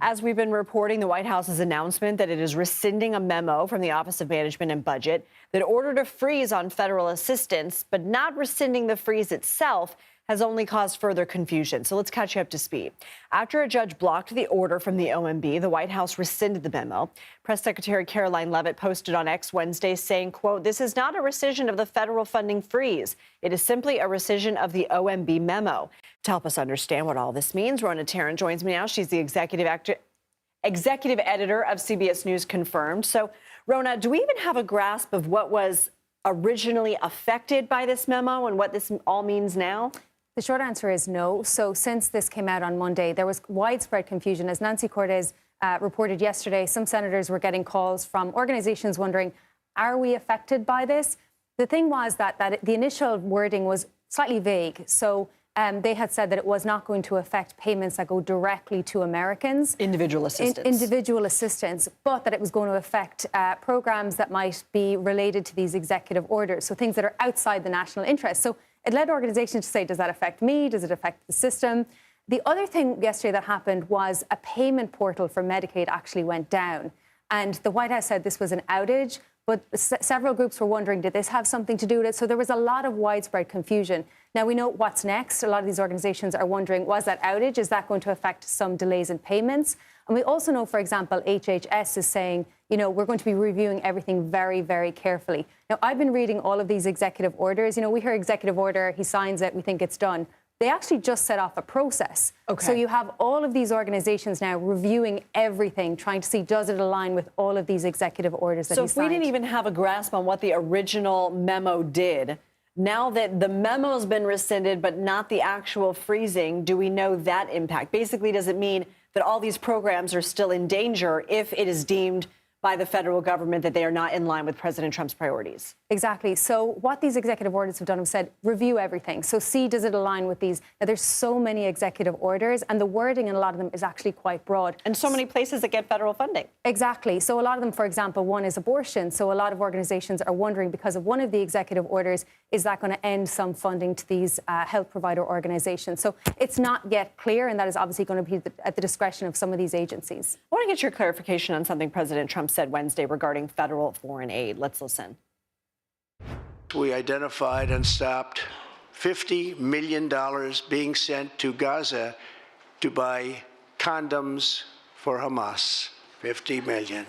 As we've been reporting, the White House's announcement that it is rescinding a memo from the Office of Management and Budget that ordered a freeze on federal assistance, but not rescinding the freeze itself, has only caused further confusion. So let's catch you up to speed. After a judge blocked the order from the OMB, the White House rescinded the memo. Press Secretary Caroline Leavitt posted on X Wednesday saying, quote, "This is not a rescission of the federal funding freeze. It is simply a rescission of the OMB memo." To help us understand what all this means, Rhona Tarrant joins me now. She's the executive editor of CBS News Confirmed. So, Rhona, do we even have a grasp of what was originally affected by this memo and what this all means now? The short answer is no. So since this came out on Monday, there was widespread confusion. As Nancy Cortez reported yesterday, some senators were getting calls from organizations wondering, are we affected by this? The thing was that the initial wording was slightly vague. So they had said that it was not going to affect payments that go directly to Americans. Individual assistance. Individual assistance, but that it was going to affect programs that might be related to these executive orders. So things that are outside the national interest. So it led organizations to say, does that affect me? Does it affect the system? The other thing yesterday that happened was a payment portal for Medicaid actually went down. And the White House said this was an outage, but several groups were wondering, did this have something to do with it? So there was a lot of widespread confusion. Now, we know what's next. A lot of these organizations are wondering, was that outage? Is that going to affect some delays in payments? And we also know, for example, HHS is saying, you know, we're going to be reviewing everything very, very carefully. Now, I've been reading all of these executive orders. You know, we hear executive order, he signs it, we think it's done. They actually just set off a process. Okay. So you have all of these organizations now reviewing everything, trying to see, does it align with all of these executive orders that he signed? So if we didn't even have a grasp on what the original memo did, now that the memo's been rescinded, but not the actual freezing, do we know that impact? Basically, does it mean that all these programs are still in danger if it is deemed by the federal government that they are not in line with President Trump's priorities? Exactly. So what these executive orders have done have said, review everything. So see, does it align with these? Now, there's so many executive orders, and the wording in a lot of them is actually quite broad. And so many places that get federal funding. Exactly. So a lot of them, for example, one is abortion. So a lot of organizations are wondering, because of one of the executive orders, is that going to end some funding to these health provider organizations? So it's not yet clear, and that is obviously going to be at the discretion of some of these agencies. I want to get your clarification on something President Trump said Wednesday regarding federal foreign aid. Let's listen. We identified and stopped $50 million being sent to Gaza to buy condoms for Hamas. 50 million.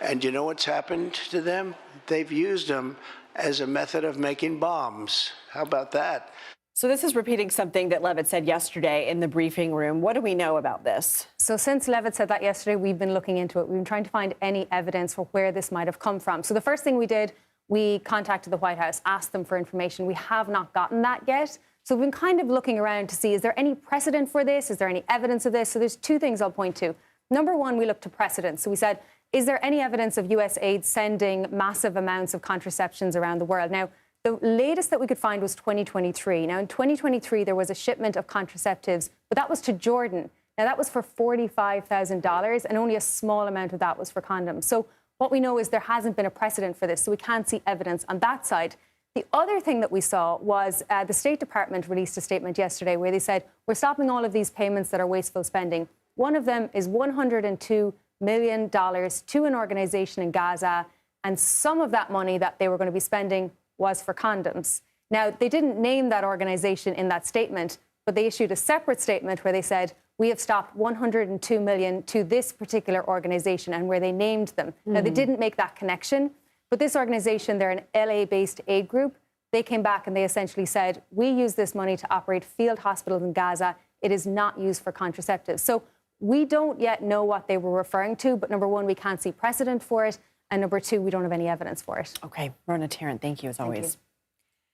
And you know what's happened to them? They've used them as a method of making bombs. How about that? So this is repeating something that Leavitt said yesterday in the briefing room. What do we know about this? So since Leavitt said that yesterday, we've been looking into it. We've been trying to find any evidence for where this might have come from. So the first thing we did, we contacted the White House, asked them for information. We have not gotten that yet. So we've been kind of looking around to see, is there any precedent for this? Is there any evidence of this? So there's two things I'll point to. Number one, we looked to precedent. So we said, is there any evidence of U.S. aid sending massive amounts of contraceptions around the world? Now, the latest that we could find was 2023. Now, in 2023, there was a shipment of contraceptives, but that was to Jordan. Now, that was for $45,000, and only a small amount of that was for condoms. So what we know is there hasn't been a precedent for this, so we can't see evidence on that side. The other thing that we saw was the State Department released a statement yesterday where they said, we're stopping all of these payments that are wasteful spending. One of them is $102 million to an organization in Gaza, and some of that money that they were going to be spending was for condoms. Now, they didn't name that organization in that statement, but they issued a separate statement where they said, we have stopped $102 million to this particular organization, and where they named them. Now, they didn't make that connection, but this organization, they're an LA-based aid group. They came back and they essentially said, we use this money to operate field hospitals in Gaza. It is not used for contraceptives. So we don't yet know what they were referring to, but number one, we can't see precedent for it. And number two, we don't have any evidence for it. Okay, Rhona Tarrant, thank you as always.